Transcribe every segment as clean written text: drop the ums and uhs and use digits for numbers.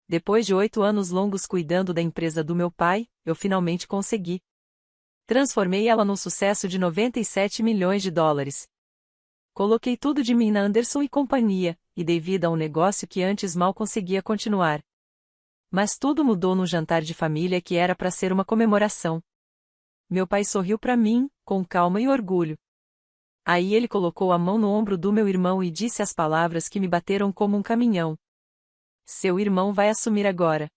Depois de 8 anos longos cuidando da empresa do meu pai, eu finalmente consegui. Transformei ela num sucesso de 97 milhões de dólares. Coloquei tudo de mim na Anderson e Companhia, e dei vida a um negócio que antes mal conseguia continuar. Mas tudo mudou num jantar de família que era para ser uma comemoração. Meu pai sorriu para mim, com calma e orgulho. Aí ele colocou a mão no ombro do meu irmão e disse as palavras que me bateram como um caminhão. Seu irmão vai assumir agora.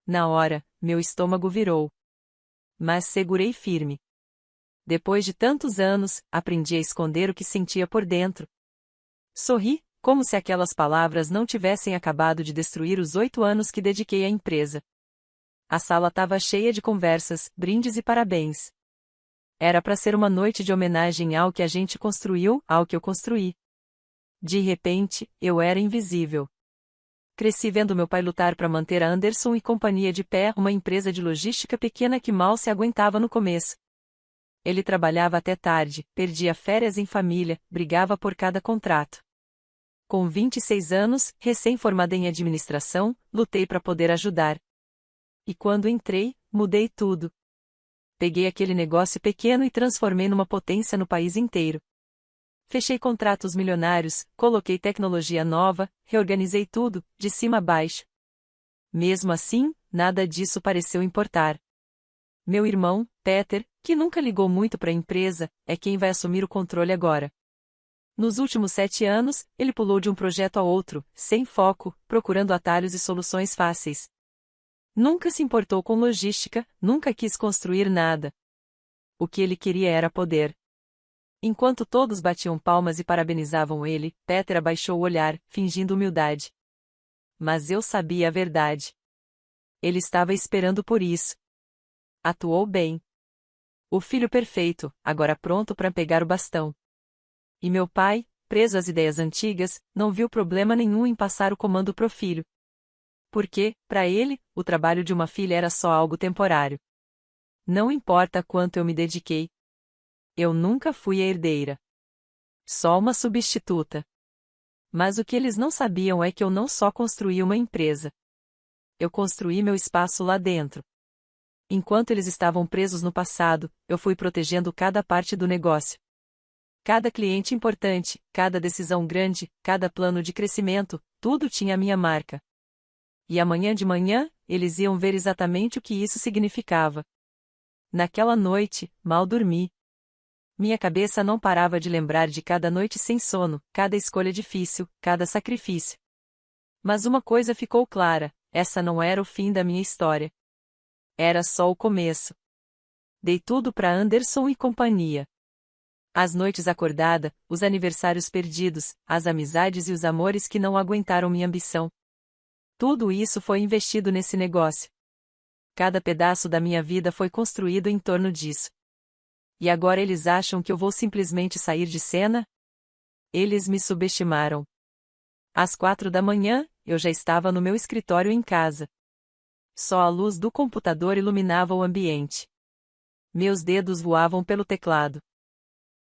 Na hora, meu estômago virou. Mas segurei firme. Depois de tantos anos, aprendi a esconder o que sentia por dentro. Sorri, como se aquelas palavras não tivessem acabado de destruir os 8 anos que dediquei à empresa. A sala estava cheia de conversas, brindes e parabéns. Era para ser uma noite de homenagem ao que a gente construiu, ao que eu construí. De repente, eu era invisível. Cresci vendo meu pai lutar para manter a Anderson e Companhia de pé, uma empresa de logística pequena que mal se aguentava no começo. Ele trabalhava até tarde, perdia férias em família, brigava por cada contrato. Com 26 anos, recém-formada em administração, lutei para poder ajudar. E quando entrei, mudei tudo. Peguei aquele negócio pequeno e transformei numa potência no país inteiro. Fechei contratos milionários, coloquei tecnologia nova, reorganizei tudo, de cima a baixo. Mesmo assim, nada disso pareceu importar. Meu irmão, Peter, que nunca ligou muito para a empresa, é quem vai assumir o controle agora. Nos últimos 7 anos, ele pulou de um projeto a outro, sem foco, procurando atalhos e soluções fáceis. Nunca se importou com logística, nunca quis construir nada. O que ele queria era poder. Enquanto todos batiam palmas e parabenizavam ele, Peter abaixou o olhar, fingindo humildade. Mas eu sabia a verdade. Ele estava esperando por isso. Atuou bem. O filho perfeito, agora pronto para pegar o bastão. E meu pai, preso às ideias antigas, não viu problema nenhum em passar o comando pro filho. Porque, para ele, o trabalho de uma filha era só algo temporário. Não importa quanto eu me dediquei. Eu nunca fui a herdeira. Só uma substituta. Mas o que eles não sabiam é que eu não só construí uma empresa. Eu construí meu espaço lá dentro. Enquanto eles estavam presos no passado, eu fui protegendo cada parte do negócio. Cada cliente importante, cada decisão grande, cada plano de crescimento, tudo tinha a minha marca. E amanhã de manhã, eles iam ver exatamente o que isso significava. Naquela noite, mal dormi. Minha cabeça não parava de lembrar de cada noite sem sono, cada escolha difícil, cada sacrifício. Mas uma coisa ficou clara: essa não era o fim da minha história. Era só o começo. Dei tudo para Anderson e Companhia. As noites acordada, os aniversários perdidos, as amizades e os amores que não aguentaram minha ambição. Tudo isso foi investido nesse negócio. Cada pedaço da minha vida foi construído em torno disso. E agora eles acham que eu vou simplesmente sair de cena? Eles me subestimaram. Às 4 da manhã, eu já estava no meu escritório em casa. Só a luz do computador iluminava o ambiente. Meus dedos voavam pelo teclado.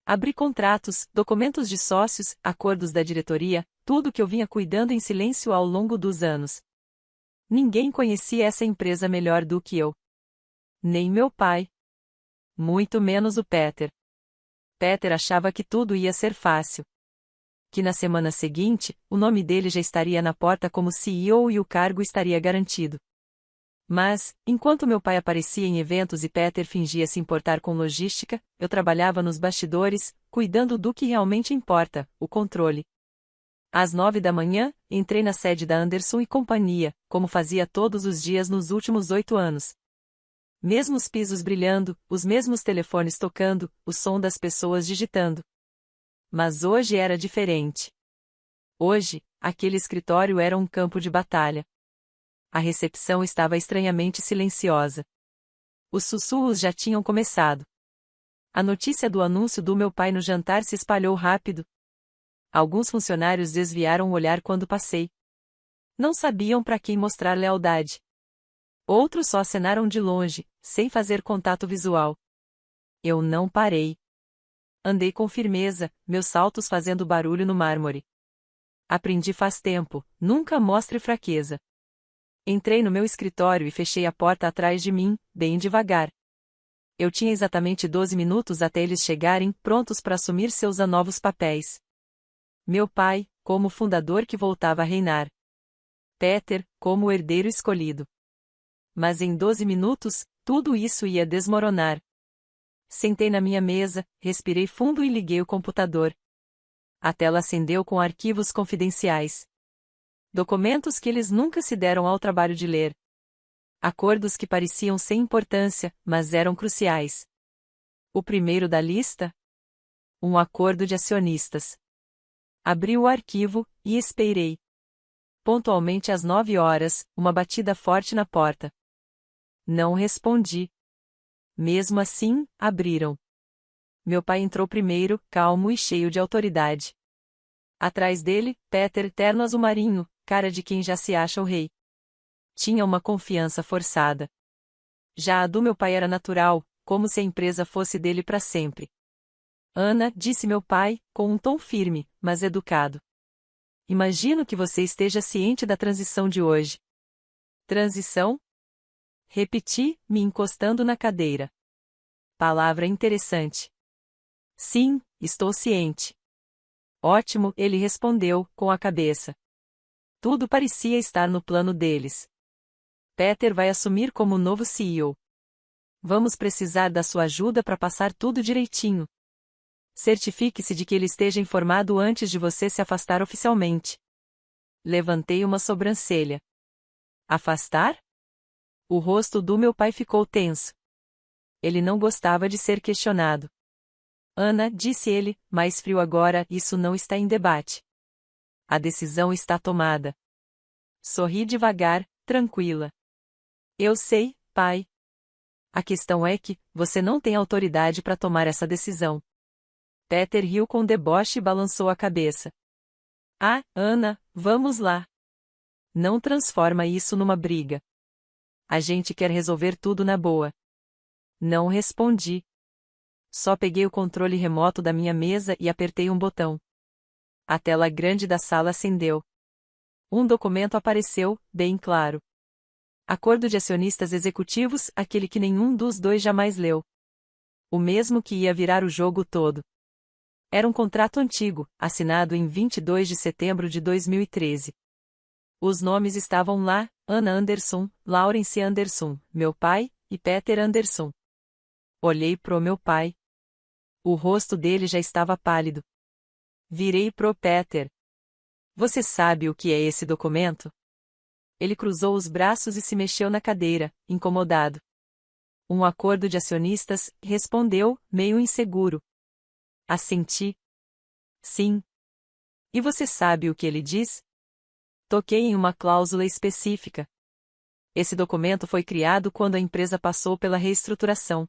Abri contratos, documentos de sócios, acordos da diretoria, tudo que eu vinha cuidando em silêncio ao longo dos anos. Ninguém conhecia essa empresa melhor do que eu. Nem meu pai. Muito menos o Peter. Peter achava que tudo ia ser fácil. Que na semana seguinte, o nome dele já estaria na porta como CEO e o cargo estaria garantido. Mas, enquanto meu pai aparecia em eventos e Peter fingia se importar com logística, eu trabalhava nos bastidores, cuidando do que realmente importa, o controle. Às 9 da manhã, entrei na sede da Anderson e Companhia, como fazia todos os dias nos últimos 8 anos. Mesmos pisos brilhando, os mesmos telefones tocando, o som das pessoas digitando. Mas hoje era diferente. Hoje, aquele escritório era um campo de batalha. A recepção estava estranhamente silenciosa. Os sussurros já tinham começado. A notícia do anúncio do meu pai no jantar se espalhou rápido. Alguns funcionários desviaram o olhar quando passei. Não sabiam para quem mostrar lealdade. Outros só acenaram de longe, sem fazer contato visual. Eu não parei. Andei com firmeza, meus saltos fazendo barulho no mármore. Aprendi faz tempo: nunca mostre fraqueza. Entrei no meu escritório e fechei a porta atrás de mim, bem devagar. Eu tinha exatamente 12 minutos até eles chegarem, prontos para assumir seus novos papéis. Meu pai, como o fundador que voltava a reinar. Peter, como o herdeiro escolhido. Mas em 12 minutos, tudo isso ia desmoronar. Sentei na minha mesa, respirei fundo e liguei o computador. A tela acendeu com arquivos confidenciais. Documentos que eles nunca se deram ao trabalho de ler. Acordos que pareciam sem importância, mas eram cruciais. O primeiro da lista? Um acordo de acionistas. Abri o arquivo, e esperei. Pontualmente às 9 horas, uma batida forte na porta. Não respondi. Mesmo assim, abriram. Meu pai entrou primeiro, calmo e cheio de autoridade. Atrás dele, Peter terno azul marinho, cara de quem já se acha o rei. Tinha uma confiança forçada. Já a do meu pai era natural, como se a empresa fosse dele para sempre. Ana, disse meu pai, com um tom firme, mas educado. Imagino que você esteja ciente da transição de hoje. Transição? Repeti, me encostando na cadeira. Palavra interessante. Sim, estou ciente. Ótimo, ele respondeu, com a cabeça. Tudo parecia estar no plano deles. Peter vai assumir como novo CEO. Vamos precisar da sua ajuda para passar tudo direitinho. Certifique-se de que ele esteja informado antes de você se afastar oficialmente. Levantei uma sobrancelha. Afastar? O rosto do meu pai ficou tenso. Ele não gostava de ser questionado. Ana, disse ele, mais frio agora, isso não está em debate. A decisão está tomada. Sorri devagar, tranquila. Eu sei, pai. A questão é que, você não tem autoridade para tomar essa decisão. Peter riu com deboche e balançou a cabeça. Ah, Ana, vamos lá. Não transforma isso numa briga. A gente quer resolver tudo na boa. Não respondi. Só peguei o controle remoto da minha mesa e apertei um botão. A tela grande da sala acendeu. Um documento apareceu, bem claro. Acordo de acionistas executivos, aquele que nenhum dos dois jamais leu. O mesmo que ia virar o jogo todo. Era um contrato antigo, assinado em 22 de setembro de 2013. Os nomes estavam lá, Anna Anderson, Lawrence Anderson, meu pai, e Peter Anderson. Olhei pro meu pai. O rosto dele já estava pálido. Virei pro Peter. Você sabe o que é esse documento? Ele cruzou os braços e se mexeu na cadeira, incomodado. Um acordo de acionistas, respondeu, meio inseguro. Assenti. Sim. E você sabe o que ele diz? Toquei em uma cláusula específica. Esse documento foi criado quando a empresa passou pela reestruturação.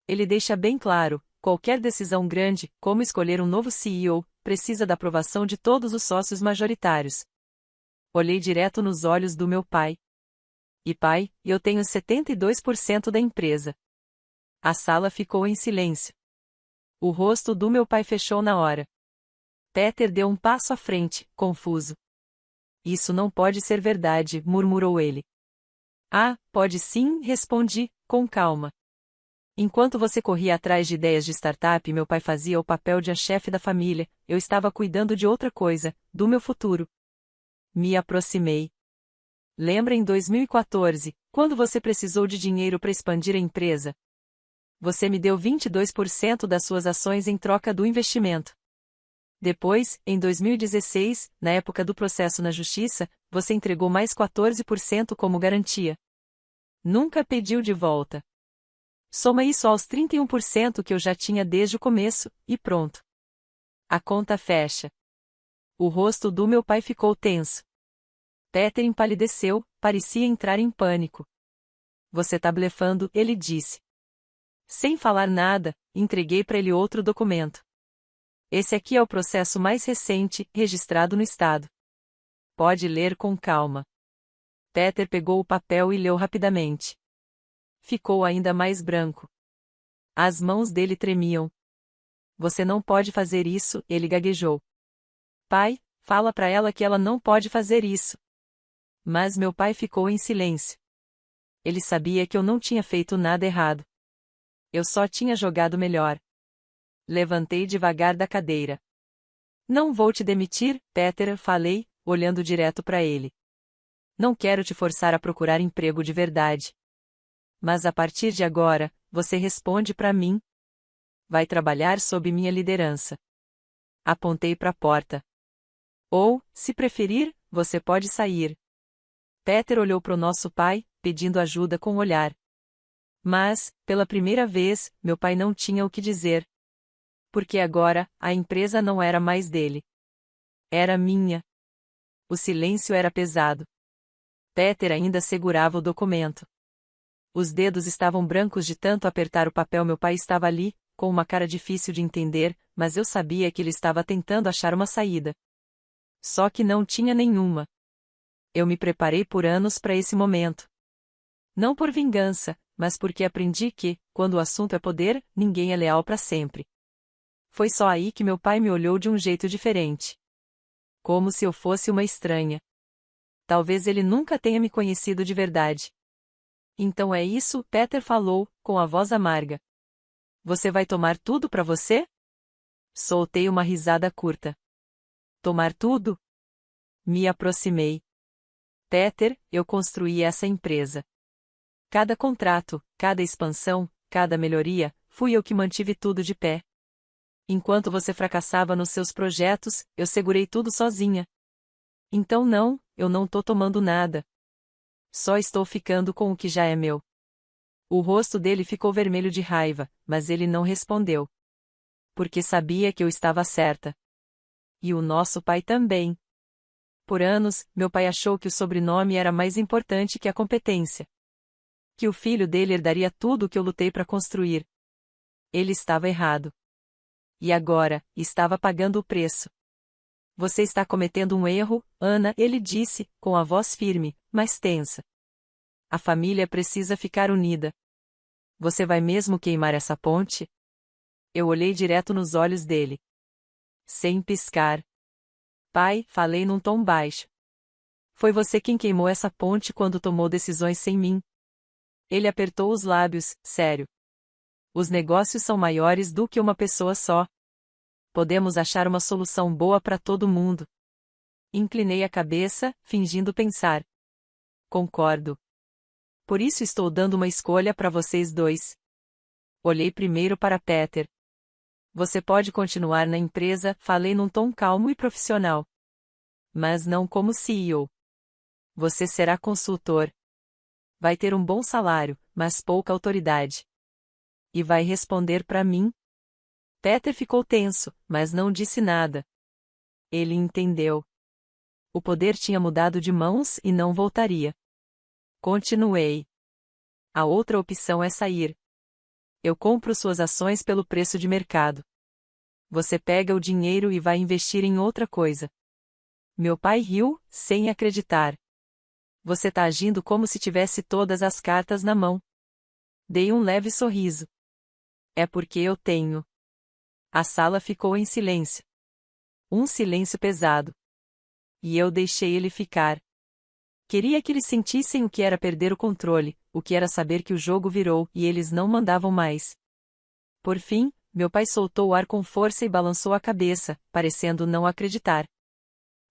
Ele deixa bem claro, qualquer decisão grande, como escolher um novo CEO, precisa da aprovação de todos os sócios majoritários. Olhei direto nos olhos do meu pai. E pai, eu tenho 72% da empresa. A sala ficou em silêncio. O rosto do meu pai fechou na hora. Peter deu um passo à frente, confuso. Isso não pode ser verdade, murmurou ele. Ah, pode sim, respondi, com calma. Enquanto você corria atrás de ideias de startup e meu pai fazia o papel de chefe da família, eu estava cuidando de outra coisa, do meu futuro. Me aproximei. Lembra em 2014, quando você precisou de dinheiro para expandir a empresa? Você me deu 22% das suas ações em troca do investimento. Depois, em 2016, na época do processo na justiça, você entregou mais 14% como garantia. Nunca pediu de volta. Soma isso aos 31% que eu já tinha desde o começo, e pronto. A conta fecha. O rosto do meu pai ficou tenso. Peter empalideceu, parecia entrar em pânico. Você tá blefando, ele disse. Sem falar nada, entreguei para ele outro documento. Esse aqui é o processo mais recente, registrado no estado. Pode ler com calma. Peter pegou o papel e leu rapidamente. Ficou ainda mais branco. As mãos dele tremiam. Você não pode fazer isso, ele gaguejou. Pai, fala para ela que ela não pode fazer isso. Mas meu pai ficou em silêncio. Ele sabia que eu não tinha feito nada errado. Eu só tinha jogado melhor. Levantei devagar da cadeira. Não vou te demitir, Peter, falei, olhando direto para ele. Não quero te forçar a procurar emprego de verdade. Mas a partir de agora, você responde para mim. Vai trabalhar sob minha liderança. Apontei para a porta. Ou, se preferir, você pode sair. Peter olhou para o nosso pai, pedindo ajuda com o olhar. Mas, pela primeira vez, meu pai não tinha o que dizer. Porque agora, a empresa não era mais dele. Era minha. O silêncio era pesado. Peter ainda segurava o documento. Os dedos estavam brancos de tanto apertar o papel. Meu pai estava ali, com uma cara difícil de entender, mas eu sabia que ele estava tentando achar uma saída. Só que não tinha nenhuma. Eu me preparei por anos para esse momento. Não por vingança, mas porque aprendi que, quando o assunto é poder, ninguém é leal para sempre. Foi só aí que meu pai me olhou de um jeito diferente. Como se eu fosse uma estranha. Talvez ele nunca tenha me conhecido de verdade. Então é isso, Peter falou, com a voz amarga. Você vai tomar tudo para você? Soltei uma risada curta. Tomar tudo? Me aproximei. Peter, eu construí essa empresa. Cada contrato, cada expansão, cada melhoria, fui eu que mantive tudo de pé. Enquanto você fracassava nos seus projetos, eu segurei tudo sozinha. Então não, eu não tô tomando nada. Só estou ficando com o que já é meu. O rosto dele ficou vermelho de raiva, mas ele não respondeu. Porque sabia que eu estava certa. E o nosso pai também. Por anos, meu pai achou que o sobrenome era mais importante que a competência. Que o filho dele herdaria tudo o que eu lutei para construir. Ele estava errado. E agora, estava pagando o preço. Você está cometendo um erro, Ana, ele disse, com a voz firme, mas tensa. A família precisa ficar unida. Você vai mesmo queimar essa ponte? Eu olhei direto nos olhos dele. Sem piscar. Pai, falei num tom baixo. Foi você quem queimou essa ponte quando tomou decisões sem mim. Ele apertou os lábios, sério. Os negócios são maiores do que uma pessoa só. Podemos achar uma solução boa para todo mundo. Inclinei a cabeça, fingindo pensar. Concordo. Por isso estou dando uma escolha para vocês dois. Olhei primeiro para Peter. Você pode continuar na empresa, falei num tom calmo e profissional. Mas não como CEO. Você será consultor. Vai ter um bom salário, mas pouca autoridade. E vai responder para mim? Peter ficou tenso, mas não disse nada. Ele entendeu. O poder tinha mudado de mãos e não voltaria. Continuei. A outra opção é sair. Eu compro suas ações pelo preço de mercado. Você pega o dinheiro e vai investir em outra coisa. Meu pai riu, sem acreditar. Você tá agindo como se tivesse todas as cartas na mão. Dei um leve sorriso. É porque eu tenho. A sala ficou em silêncio. Um silêncio pesado. E eu deixei ele ficar. Queria que eles sentissem o que era perder o controle, o que era saber que o jogo virou e eles não mandavam mais. Por fim, meu pai soltou o ar com força e balançou a cabeça, parecendo não acreditar.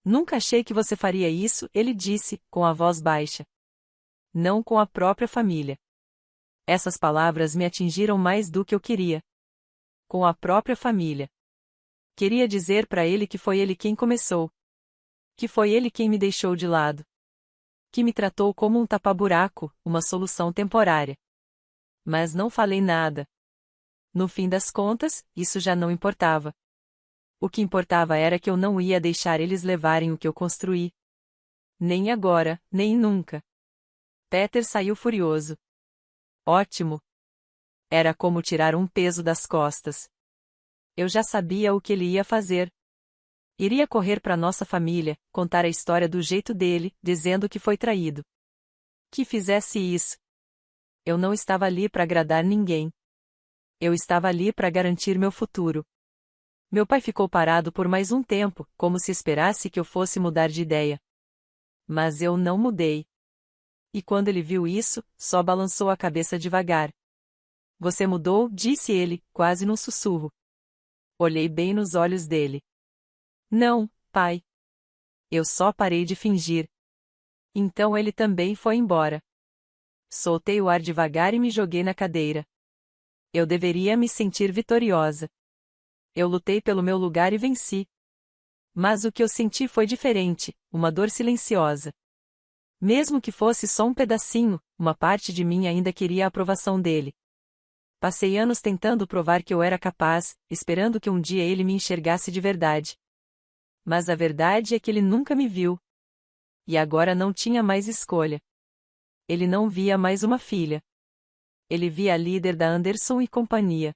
Nunca achei que você faria isso, ele disse, com a voz baixa. Não com a própria família. Essas palavras me atingiram mais do que eu queria. Com a própria família. Queria dizer para ele que foi ele quem começou. Que foi ele quem me deixou de lado. Que me tratou como um tapa-buraco, uma solução temporária. Mas não falei nada. No fim das contas, isso já não importava. O que importava era que eu não ia deixar eles levarem o que eu construí. Nem agora, nem nunca. Peter saiu furioso. Ótimo. Era como tirar um peso das costas. Eu já sabia o que ele ia fazer. Iria correr para nossa família, contar a história do jeito dele, dizendo que foi traído. Que fizesse isso. Eu não estava ali para agradar ninguém. Eu estava ali para garantir meu futuro. Meu pai ficou parado por mais um tempo, como se esperasse que eu fosse mudar de ideia. Mas eu não mudei. E quando ele viu isso, só balançou a cabeça devagar. Você mudou, disse ele, quase num sussurro. Olhei bem nos olhos dele. Não, pai. Eu só parei de fingir. Então ele também foi embora. Soltei o ar devagar e me joguei na cadeira. Eu deveria me sentir vitoriosa. Eu lutei pelo meu lugar e venci. Mas o que eu senti foi diferente, uma dor silenciosa. Mesmo que fosse só um pedacinho, uma parte de mim ainda queria a aprovação dele. Passei anos tentando provar que eu era capaz, esperando que um dia ele me enxergasse de verdade. Mas a verdade é que ele nunca me viu. E agora não tinha mais escolha. Ele não via mais uma filha. Ele via a líder da Anderson e companhia.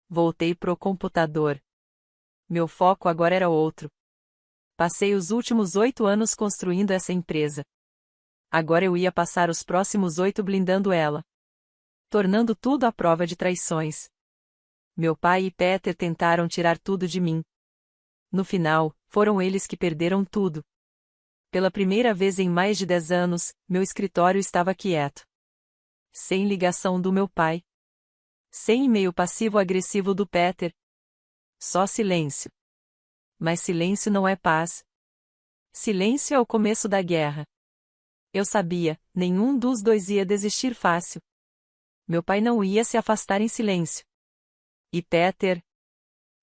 Voltei pro computador. Meu foco agora era outro. Passei os últimos 8 anos construindo essa empresa. Agora eu ia passar os próximos 8 blindando ela. Tornando tudo à prova de traições. Meu pai e Peter tentaram tirar tudo de mim. No final, foram eles que perderam tudo. Pela primeira vez em mais de 10 anos, meu escritório estava quieto. Sem ligação do meu pai. Sem e-mail passivo-agressivo do Peter. Só silêncio. Mas silêncio não é paz. Silêncio é o começo da guerra. Eu sabia, nenhum dos dois ia desistir fácil. Meu pai não ia se afastar em silêncio. E Peter?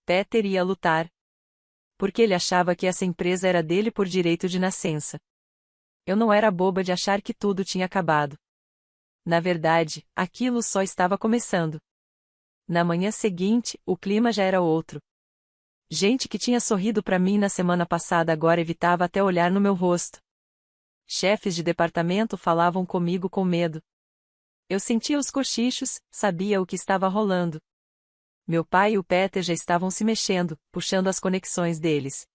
Peter ia lutar. Porque ele achava que essa empresa era dele por direito de nascença. Eu não era boba de achar que tudo tinha acabado. Na verdade, aquilo só estava começando. Na manhã seguinte, o clima já era outro. Gente que tinha sorrido para mim na semana passada agora evitava até olhar no meu rosto. Chefes de departamento falavam comigo com medo. Eu sentia os cochichos, sabia o que estava rolando. Meu pai e o Peter já estavam se mexendo, puxando as conexões deles.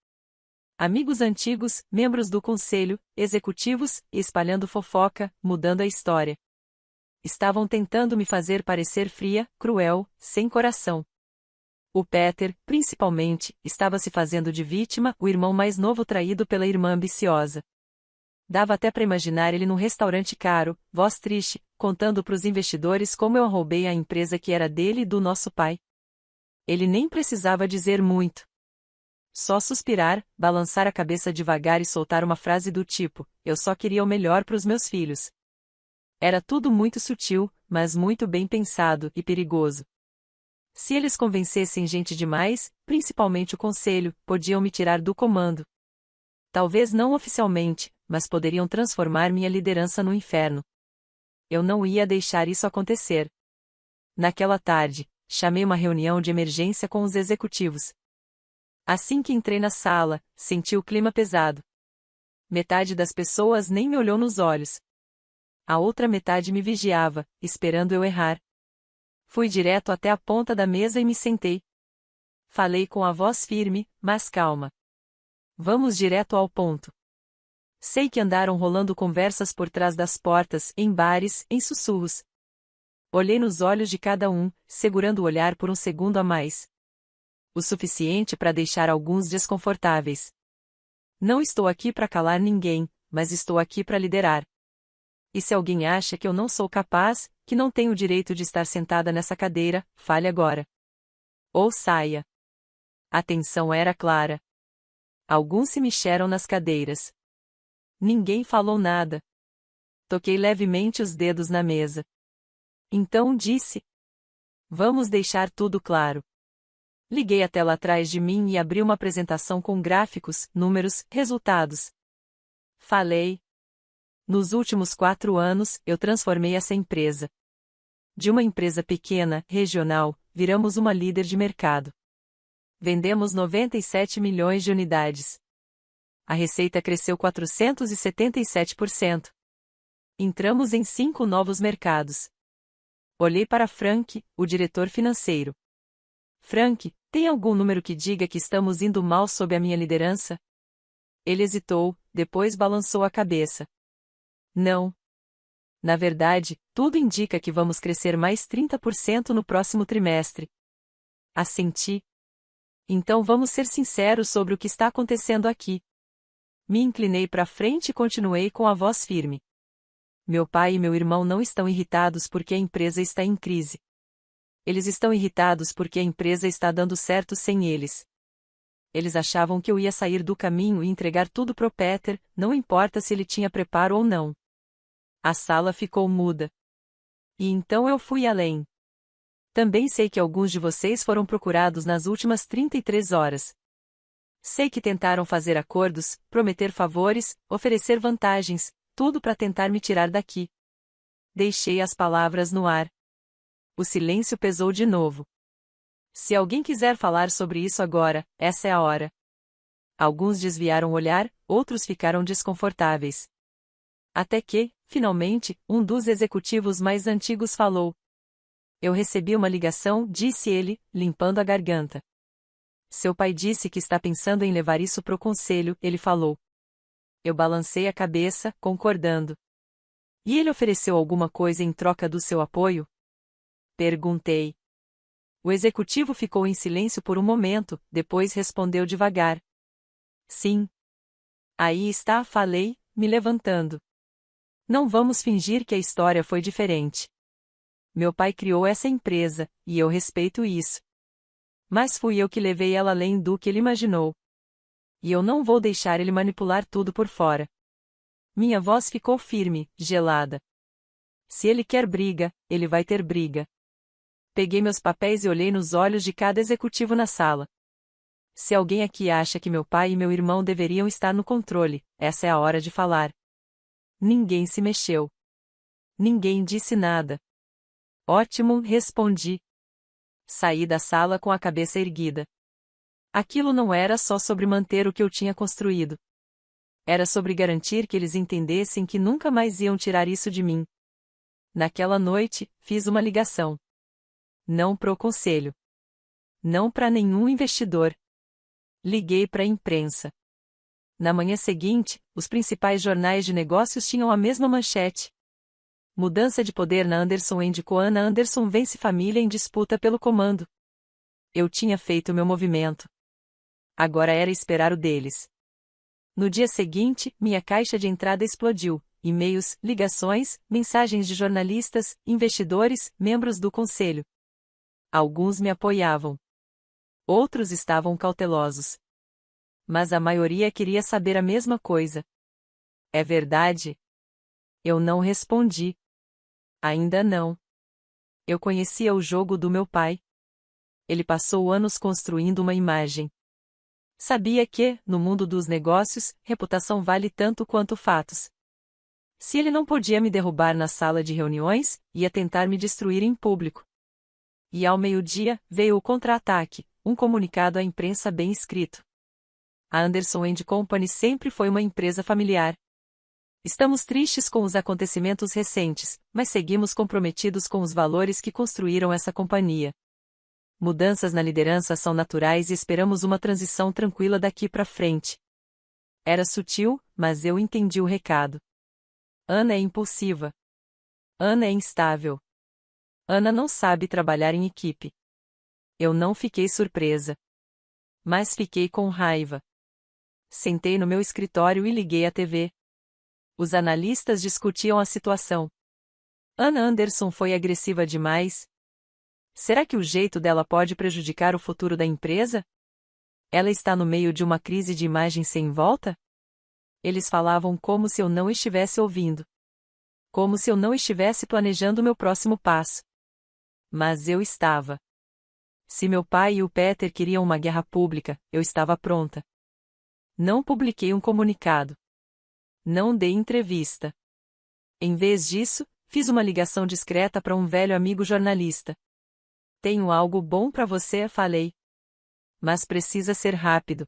Amigos antigos, membros do conselho, executivos, espalhando fofoca, mudando a história. Estavam tentando me fazer parecer fria, cruel, sem coração. O Peter, principalmente, estava se fazendo de vítima, o irmão mais novo traído pela irmã ambiciosa. Dava até para imaginar ele num restaurante caro, voz triste, contando para os investidores como eu roubei a empresa que era dele e do nosso pai. Ele nem precisava dizer muito. Só suspirar, balançar a cabeça devagar e soltar uma frase do tipo: eu só queria o melhor para os meus filhos. Era tudo muito sutil, mas muito bem pensado e perigoso. Se eles convencessem gente demais, principalmente o conselho, podiam me tirar do comando. Talvez não oficialmente, mas poderiam transformar minha liderança no inferno. Eu não ia deixar isso acontecer. Naquela tarde, chamei uma reunião de emergência com os executivos. Assim que entrei na sala, senti o clima pesado. Metade das pessoas nem me olhou nos olhos. A outra metade me vigiava, esperando eu errar. Fui direto até a ponta da mesa e me sentei. Falei com a voz firme, mas calma. Vamos direto ao ponto. Sei que andaram rolando conversas por trás das portas, em bares, em sussurros. Olhei nos olhos de cada um, segurando o olhar por um segundo a mais. O suficiente para deixar alguns desconfortáveis. Não estou aqui para calar ninguém, mas estou aqui para liderar. E se alguém acha que eu não sou capaz, que não tenho o direito de estar sentada nessa cadeira, fale agora. Ou saia. A tensão era clara. Alguns se mexeram nas cadeiras. Ninguém falou nada. Toquei levemente os dedos na mesa. Então disse: vamos deixar tudo claro. Liguei a tela atrás de mim e abri uma apresentação com gráficos, números, resultados. Falei. Nos últimos 4 anos, eu transformei essa empresa. De uma empresa pequena, regional, viramos uma líder de mercado. Vendemos 97 milhões de unidades. A receita cresceu 477%. Entramos em 5 novos mercados. Olhei para Frank, o diretor financeiro. Frank, tem algum número que diga que estamos indo mal sob a minha liderança? Ele hesitou, depois balançou a cabeça. Não. Na verdade, tudo indica que vamos crescer mais 30% no próximo trimestre. Assenti. Então vamos ser sinceros sobre o que está acontecendo aqui. Me inclinei para frente e continuei com a voz firme. Meu pai e meu irmão não estão irritados porque a empresa está em crise. Eles estão irritados porque a empresa está dando certo sem eles. Eles achavam que eu ia sair do caminho e entregar tudo pro Peter, não importa se ele tinha preparo ou não. A sala ficou muda. E então eu fui além. Também sei que alguns de vocês foram procurados nas últimas 33 horas. Sei que tentaram fazer acordos, prometer favores, oferecer vantagens, tudo para tentar me tirar daqui. Deixei as palavras no ar. O silêncio pesou de novo. Se alguém quiser falar sobre isso agora, essa é a hora. Alguns desviaram o olhar, outros ficaram desconfortáveis. Até que, finalmente, um dos executivos mais antigos falou. Eu recebi uma ligação, disse ele, limpando a garganta. Seu pai disse que está pensando em levar isso pro conselho, ele falou. Eu balancei a cabeça, concordando. E ele ofereceu alguma coisa em troca do seu apoio? Perguntei. O executivo ficou em silêncio por um momento, depois respondeu devagar. Sim. Aí está, falei, me levantando. Não vamos fingir que a história foi diferente. Meu pai criou essa empresa, e eu respeito isso. Mas fui eu que levei ela além do que ele imaginou. E eu não vou deixar ele manipular tudo por fora. Minha voz ficou firme, gelada. Se ele quer briga, ele vai ter briga. Peguei meus papéis e olhei nos olhos de cada executivo na sala. Se alguém aqui acha que meu pai e meu irmão deveriam estar no controle, essa é a hora de falar. Ninguém se mexeu. Ninguém disse nada. Ótimo, respondi. Saí da sala com a cabeça erguida. Aquilo não era só sobre manter o que eu tinha construído. Era sobre garantir que eles entendessem que nunca mais iam tirar isso de mim. Naquela noite, fiz uma ligação. Não pro conselho. Não para nenhum investidor. Liguei para a imprensa. Na manhã seguinte, os principais jornais de negócios tinham a mesma manchete. Mudança de poder na Anderson & Co. Ana Anderson vence família em disputa pelo comando. Eu tinha feito meu movimento. Agora era esperar o deles. No dia seguinte, minha caixa de entrada explodiu. E-mails, ligações, mensagens de jornalistas, investidores, membros do conselho. Alguns me apoiavam. Outros estavam cautelosos. Mas a maioria queria saber a mesma coisa. É verdade? Eu não respondi. Ainda não. Eu conhecia o jogo do meu pai. Ele passou anos construindo uma imagem. Sabia que, no mundo dos negócios, reputação vale tanto quanto fatos. Se ele não podia me derrubar na sala de reuniões, ia tentar me destruir em público. E ao meio-dia, veio o contra-ataque, um comunicado à imprensa bem escrito. A Anderson & Company sempre foi uma empresa familiar. Estamos tristes com os acontecimentos recentes, mas seguimos comprometidos com os valores que construíram essa companhia. Mudanças na liderança são naturais e esperamos uma transição tranquila daqui para frente. Era sutil, mas eu entendi o recado. Ana é impulsiva. Ana é instável. Ana não sabe trabalhar em equipe. Eu não fiquei surpresa. Mas fiquei com raiva. Sentei no meu escritório e liguei a TV. Os analistas discutiam a situação. Ana Anderson foi agressiva demais. Será que o jeito dela pode prejudicar o futuro da empresa? Ela está no meio de uma crise de imagem sem volta? Eles falavam como se eu não estivesse ouvindo. Como se eu não estivesse planejando meu próximo passo. Mas eu estava. Se meu pai e o Peter queriam uma guerra pública, eu estava pronta. Não publiquei um comunicado. Não dei entrevista. Em vez disso, fiz uma ligação discreta para um velho amigo jornalista. Tenho algo bom para você, falei. Mas precisa ser rápido.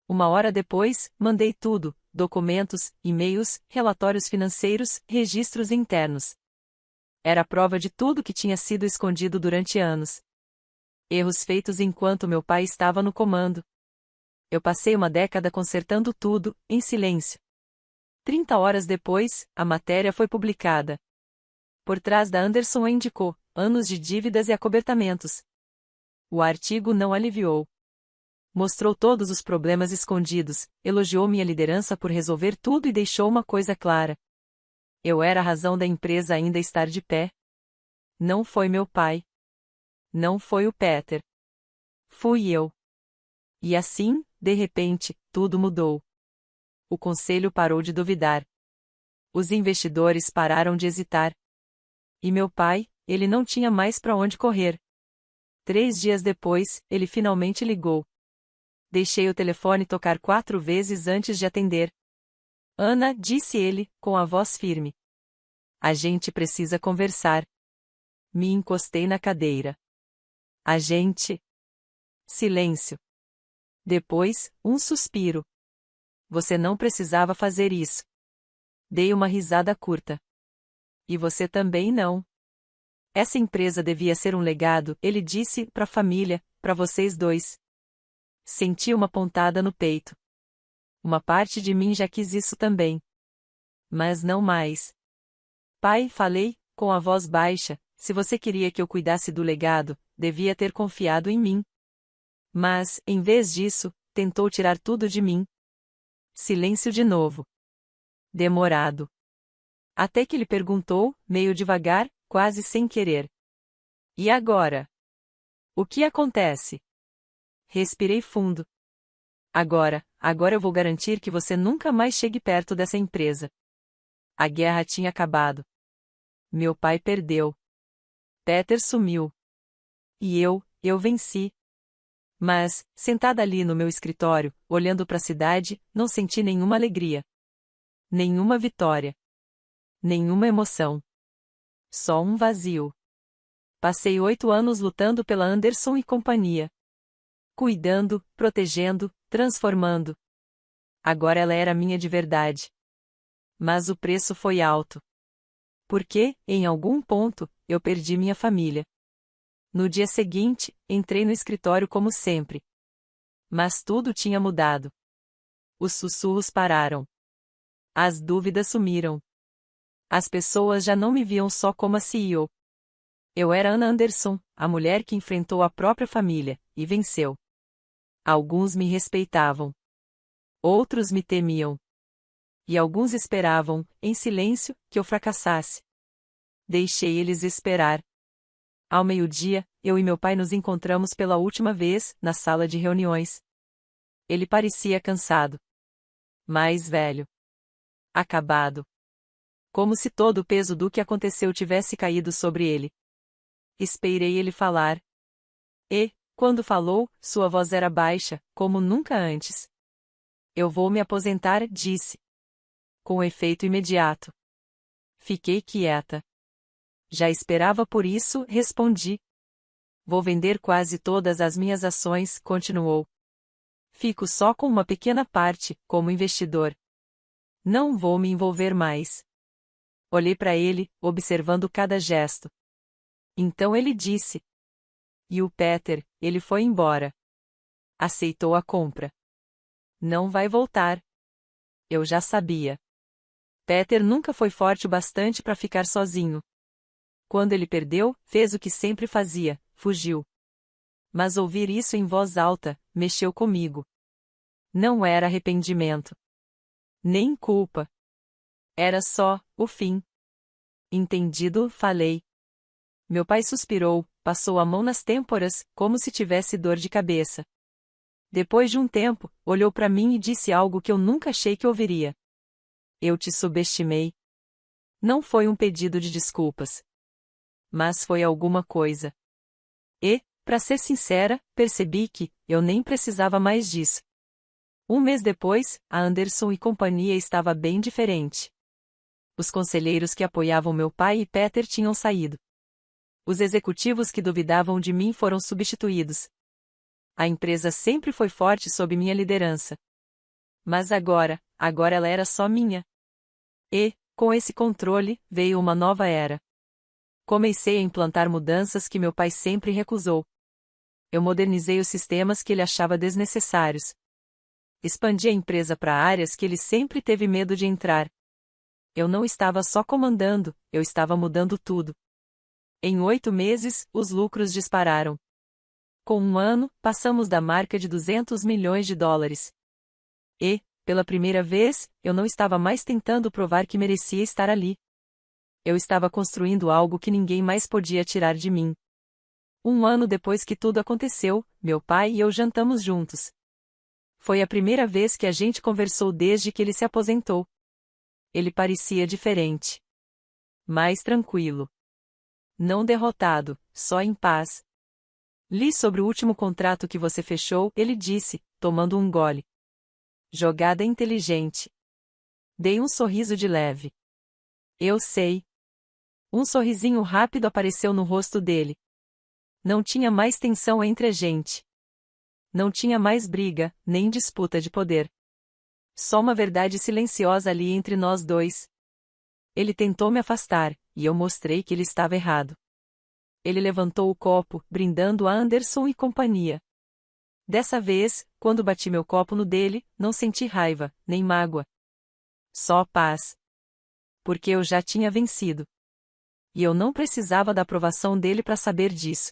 Uma hora depois, mandei tudo, documentos, e-mails, relatórios financeiros, registros internos. Era a prova de tudo que tinha sido escondido durante anos. Erros feitos enquanto meu pai estava no comando. Eu passei uma década consertando tudo, em silêncio. 30 horas depois, a matéria foi publicada. Por trás da Anderson & Co., anos de dívidas e acobertamentos. O artigo não aliviou. Mostrou todos os problemas escondidos, elogiou minha liderança por resolver tudo e deixou uma coisa clara. Eu era a razão da empresa ainda estar de pé. Não foi meu pai. Não foi o Peter. Fui eu. E assim, de repente, tudo mudou. O conselho parou de duvidar. Os investidores pararam de hesitar. E meu pai, ele não tinha mais para onde correr. 3 dias depois, ele finalmente ligou. Deixei o telefone tocar 4 vezes antes de atender. Ana, disse ele, com a voz firme. A gente precisa conversar. Me encostei na cadeira. A gente. Silêncio. Depois, um suspiro. Você não precisava fazer isso. Dei uma risada curta. E você também não. Essa empresa devia ser um legado, ele disse, para a família, para vocês dois. Senti uma pontada no peito. Uma parte de mim já quis isso também. Mas não mais. Pai, falei, com a voz baixa, se você queria que eu cuidasse do legado, devia ter confiado em mim. Mas, em vez disso, tentou tirar tudo de mim. Silêncio de novo. Demorado. Até que ele perguntou, meio devagar, quase sem querer. E agora? O que acontece? Respirei fundo. Agora eu vou garantir que você nunca mais chegue perto dessa empresa. A guerra tinha acabado. Meu pai perdeu. Peter sumiu. E eu venci. Mas, sentada ali no meu escritório, olhando para a cidade, não senti nenhuma alegria. Nenhuma vitória. Nenhuma emoção. Só um vazio. Passei 8 anos lutando pela Anderson e companhia. Cuidando, protegendo, transformando. Agora ela era minha de verdade. Mas o preço foi alto. Porque, em algum ponto, eu perdi minha família. No dia seguinte, entrei no escritório como sempre. Mas tudo tinha mudado. Os sussurros pararam. As dúvidas sumiram. As pessoas já não me viam só como a CEO. Eu era Ana Anderson, a mulher que enfrentou a própria família, e venceu. Alguns me respeitavam. Outros me temiam. E alguns esperavam, em silêncio, que eu fracassasse. Deixei eles esperar. Ao meio-dia, eu e meu pai nos encontramos pela última vez, na sala de reuniões. Ele parecia cansado. Mais velho. Acabado. Como se todo o peso do que aconteceu tivesse caído sobre ele. Esperei ele falar. E, quando falou, sua voz era baixa, como nunca antes. Eu vou me aposentar, disse. Com efeito imediato. Fiquei quieta. Já esperava por isso, respondi. Vou vender quase todas as minhas ações, continuou. Fico só com uma pequena parte, como investidor. Não vou me envolver mais. Olhei para ele, observando cada gesto. Então ele disse. E o Peter, ele foi embora. Aceitou a compra. Não vai voltar. Eu já sabia. Peter nunca foi forte o bastante para ficar sozinho. Quando ele perdeu, fez o que sempre fazia, fugiu. Mas ouvir isso em voz alta, mexeu comigo. Não era arrependimento. Nem culpa. Era só, o fim. Entendido, falei. Meu pai suspirou, passou a mão nas têmporas, como se tivesse dor de cabeça. Depois de um tempo, olhou para mim e disse algo que eu nunca achei que ouviria. Eu te subestimei. Não foi um pedido de desculpas. Mas foi alguma coisa. E, para ser sincera, percebi que eu nem precisava mais disso. Um mês depois, a Anderson e companhia estava bem diferente. Os conselheiros que apoiavam meu pai e Peter tinham saído. Os executivos que duvidavam de mim foram substituídos. A empresa sempre foi forte sob minha liderança. Mas agora ela era só minha. E, com esse controle, veio uma nova era. Comecei a implantar mudanças que meu pai sempre recusou. Eu modernizei os sistemas que ele achava desnecessários. Expandi a empresa para áreas que ele sempre teve medo de entrar. Eu não estava só comandando, eu estava mudando tudo. Em 8 meses, os lucros dispararam. Com um ano, passamos da marca de 200 milhões de dólares. E, pela primeira vez, eu não estava mais tentando provar que merecia estar ali. Eu estava construindo algo que ninguém mais podia tirar de mim. Um ano depois que tudo aconteceu, meu pai e eu jantamos juntos. Foi a primeira vez que a gente conversou desde que ele se aposentou. Ele parecia diferente. Mais tranquilo. Não derrotado, só em paz. Li sobre o último contrato que você fechou, ele disse, tomando um gole. Jogada inteligente. Dei um sorriso de leve. Eu sei. Um sorrisinho rápido apareceu no rosto dele. Não tinha mais tensão entre a gente. Não tinha mais briga, nem disputa de poder. Só uma verdade silenciosa ali entre nós dois. Ele tentou me afastar, e eu mostrei que ele estava errado. Ele levantou o copo, brindando a Anderson e companhia. Dessa vez, quando bati meu copo no dele, não senti raiva, nem mágoa. Só paz. Porque eu já tinha vencido. E eu não precisava da aprovação dele para saber disso.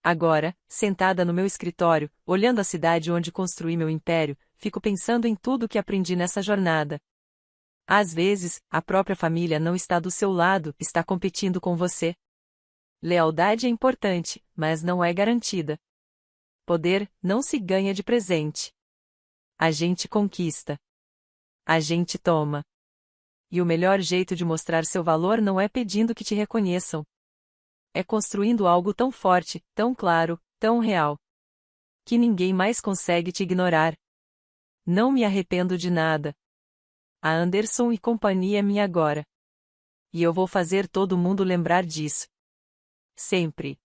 Agora, sentada no meu escritório, olhando a cidade onde construí meu império, fico pensando em tudo que aprendi nessa jornada. Às vezes, a própria família não está do seu lado, está competindo com você. Lealdade é importante, mas não é garantida. Poder não se ganha de presente. A gente conquista. A gente toma. E o melhor jeito de mostrar seu valor não é pedindo que te reconheçam. É construindo algo tão forte, tão claro, tão real, que ninguém mais consegue te ignorar. Não me arrependo de nada. A Anderson e companhia é minha agora. E eu vou fazer todo mundo lembrar disso. Sempre.